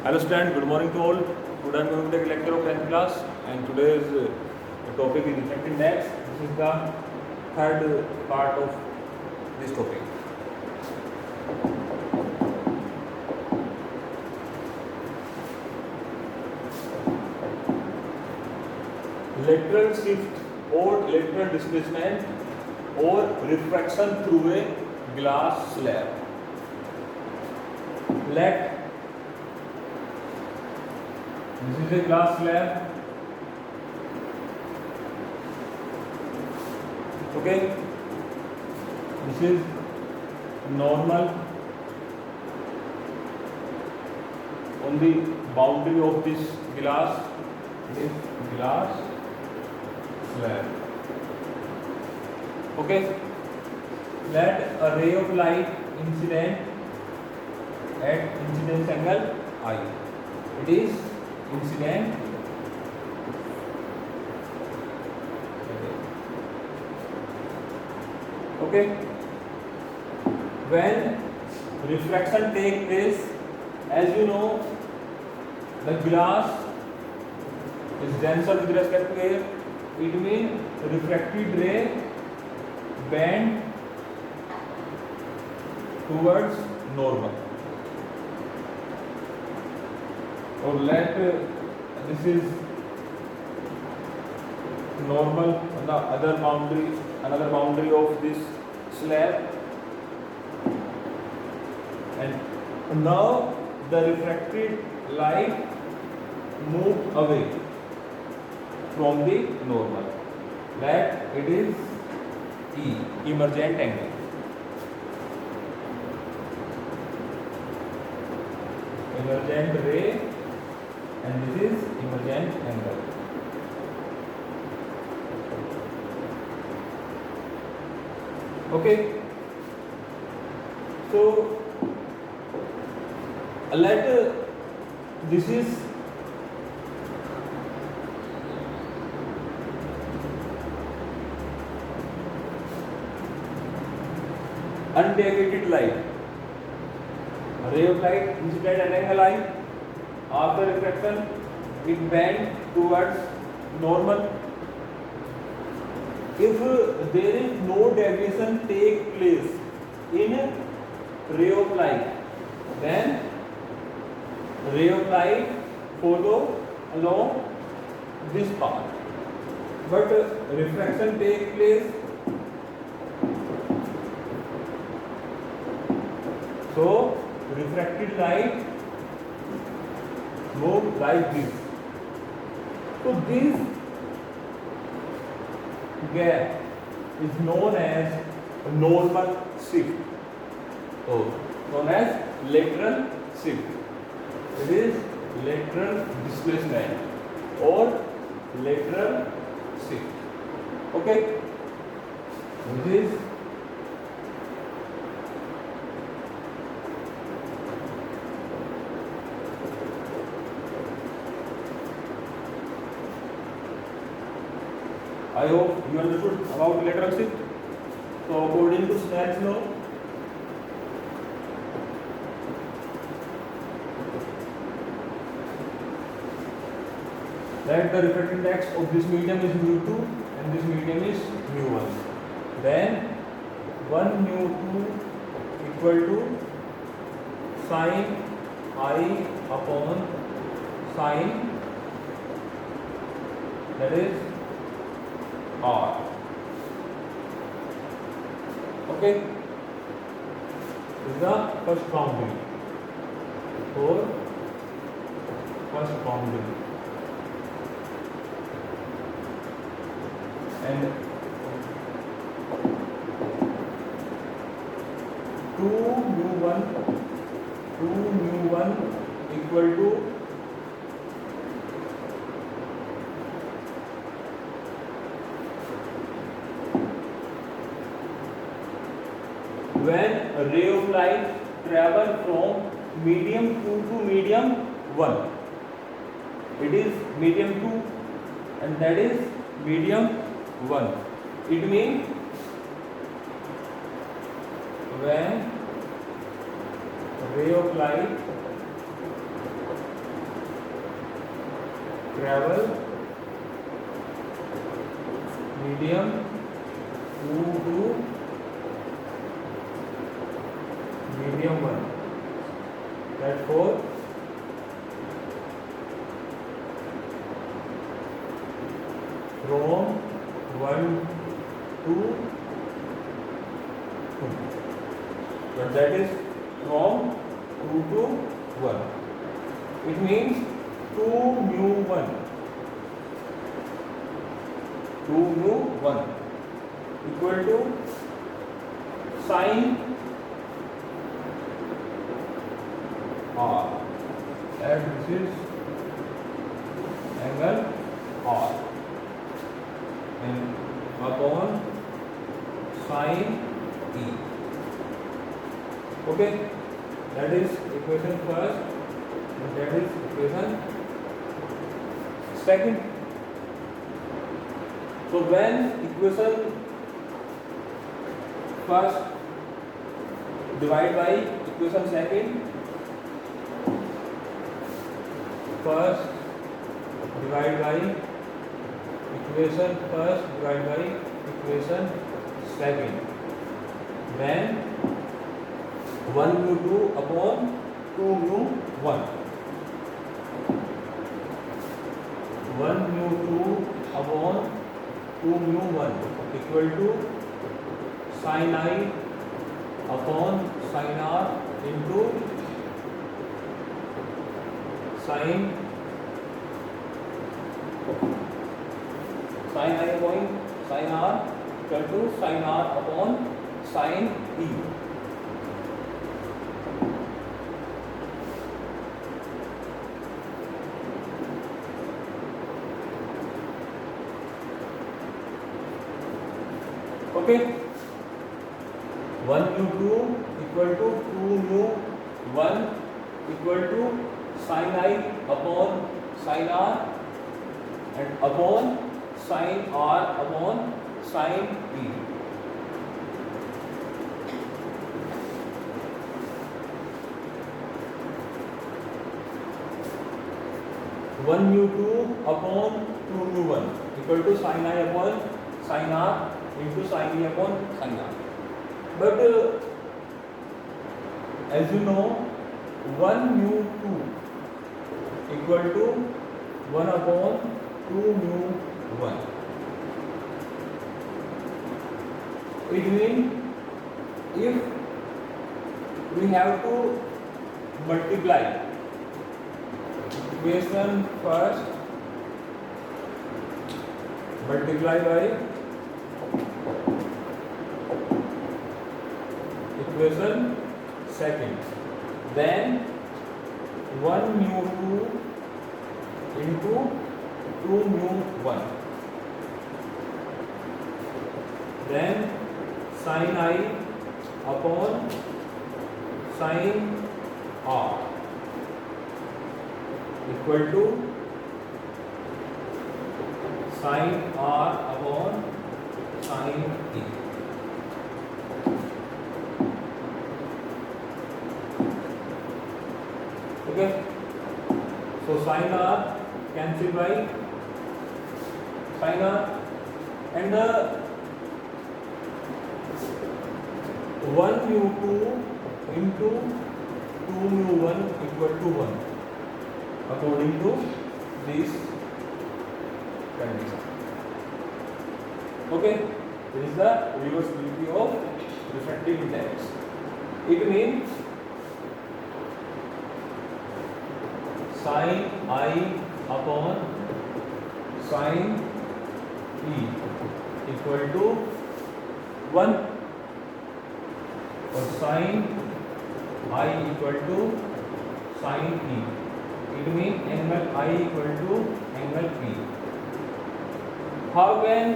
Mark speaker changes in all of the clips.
Speaker 1: Hello students, good morning to all. Today I am going to take a lecture of 10th class and today's topic is reflecting index. This is the third part of this topic. Lateral shift or lateral displacement or refraction through a glass slab. This is a glass slab. Okay, this is normal on the boundary of this glass slab. Okay, let a ray of light incident at incidence angle I. It is incident okay. When reflection takes place, as you know, the glass is denser with respect to air. It means refracted ray bend towards normal. Or let this is normal on the other boundary, another boundary of this slab, and now the refracted light moved away from the normal. That it is E, emergent angle. Emergent ray. And this is emergent angle. Okay. So let this is undeviated light. A ray of light incident at angle I. After refraction, it bends towards normal. If there is no deviation take place in ray of light, then ray of light follow along this path. But refraction take place, so refracted light move like this. So this gap is known as normal shift, or known as lateral shift. It is lateral displacement or lateral shift. Okay, this is I hope you understood about lateral shift. So according to Snell's law, that the refractive index of this medium is mu2 and this medium is mu1. Then 1 mu2 equal to sin I upon sin, that is R. Okay, this is the first boundary for first boundary, and 2 mu1 equal to when a ray of light travel from medium 2 to medium 1. It is medium 2 and that is medium 1. It means when ray of light travel medium 2 to medium 1. Therefore, from 1 to 2. But that is from 2 to 1. It means 2 mu 1. 2 mu 1 equal to sine R, and this is angle R, and upon sine E. Okay, that is equation first, and that is equation second. So when equation first divide by equation second, first divide by equation first divide by equation second, then 1 mu 2 upon 2 mu 1. 1 mu 2 upon 2 mu 1 equal to sin I upon sin R into sin I upon sin R equal to sin R upon sin E. Okay, 1 mu 2 equal to 2 mu 1 equal to sin I upon sin R and upon sin R upon sin E. One mu 2 upon 2 mu 1 equal to sin I upon sin R into sin E upon sin R. But as you know, 1 mu 2 equal to 1 upon 2 mu 1. It means if we have to multiply equation first multiply by equation second, then 1 mu 2 into 2 mu 1, then sin I upon sin R equal to sin R upon sin E. Okay, so sin R cancel by sin R, and 1 mu 2 into 2 mu 1 equal to 1 according to this condition. Okay, this is the reversibility of refractive index. It means sin I upon sin E equal to 1, or sin I equal to sin E. It means angle I equal to angle P. How can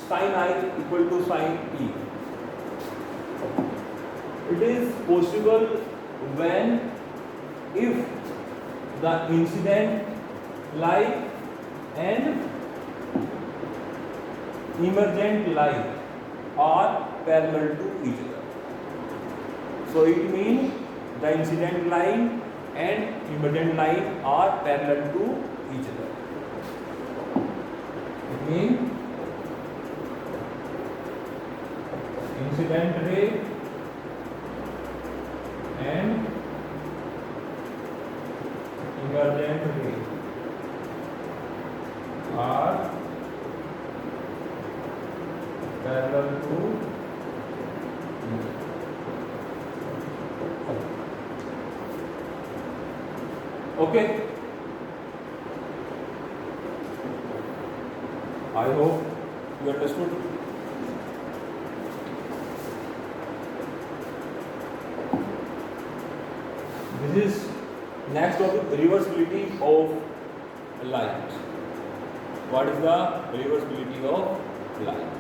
Speaker 1: sin I equal to sin E? It is possible when if the incident light and emergent light are parallel to each other. So it means the incident line and emergent line are parallel to each other. mean incident ray and emergent ray are parallel to okay. I hope you understood. This is next topic, reversibility of light. What is the reversibility of light?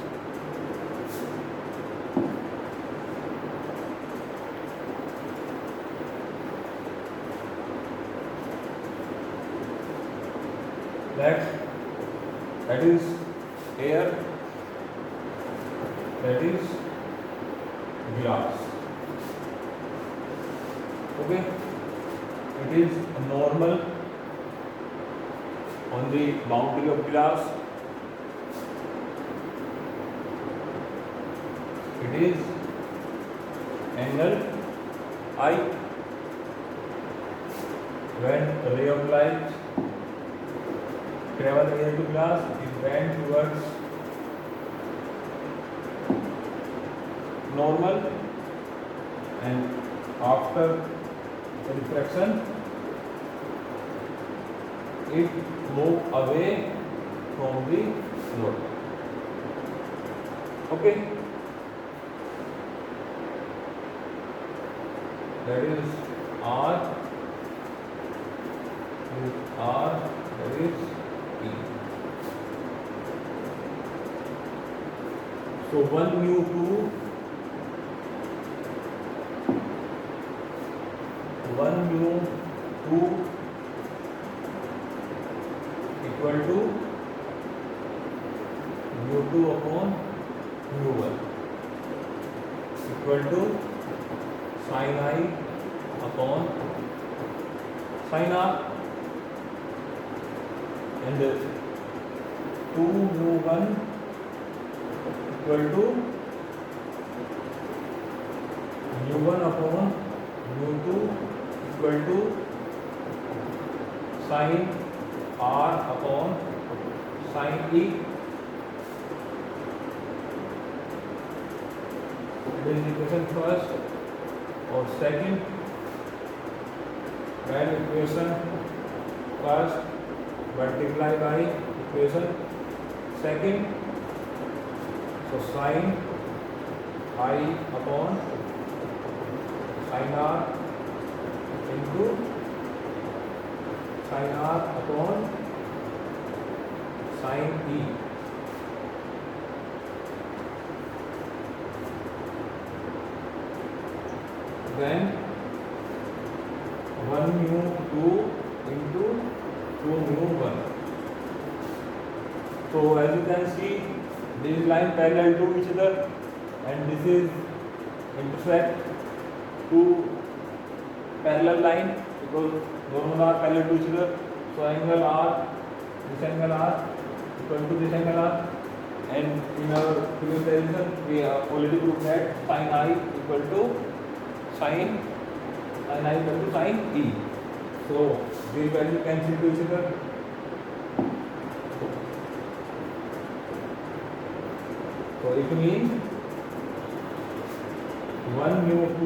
Speaker 1: That is air, that is glass. Okay, it is normal on the boundary of glass. It is angle I when ray of light travel near to glass, it bend towards normal, and after refraction it move away from the normal. Okay, that is R, that is E. So 1 mu2 equal to mu2 upon mu1 equal to sin I upon sin R, and 2 mu1 equal to mu1 upon mu2 equal to sin R upon sin E. This is equation first or second. When equation first multiply by equation second, so sin I upon sin R into sin R upon sin E. Then 1 mu2 into 2 mu1. So as you can see, this line parallel to each other, and this is intersect two parallel line because दोनों are parallel to each other. So angle R, this angle R equal to this angle R, and in our previous derivation we have already proved that sin I equal to sin I equal to sin E. So these values cancel to each other. So it means 1 mu2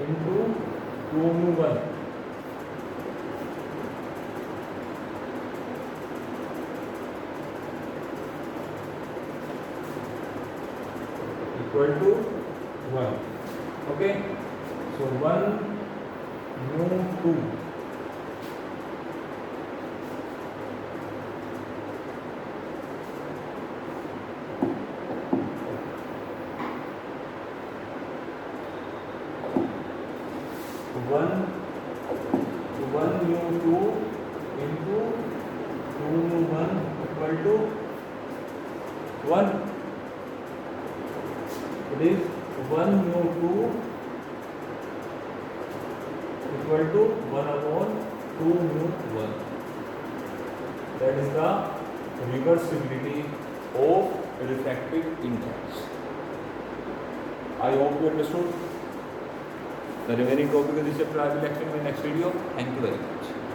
Speaker 1: into 2 mu1 equal to 1. Okay, so 1 mu2 1 mu2 into 2 mu1 equal to 1. It is 1 mu2 equal to 1 upon 2 mu1. That is the reversibility of refractive index. I hope you understood. The remaining topic of this chapter I will explain in my next video. Thank you very much.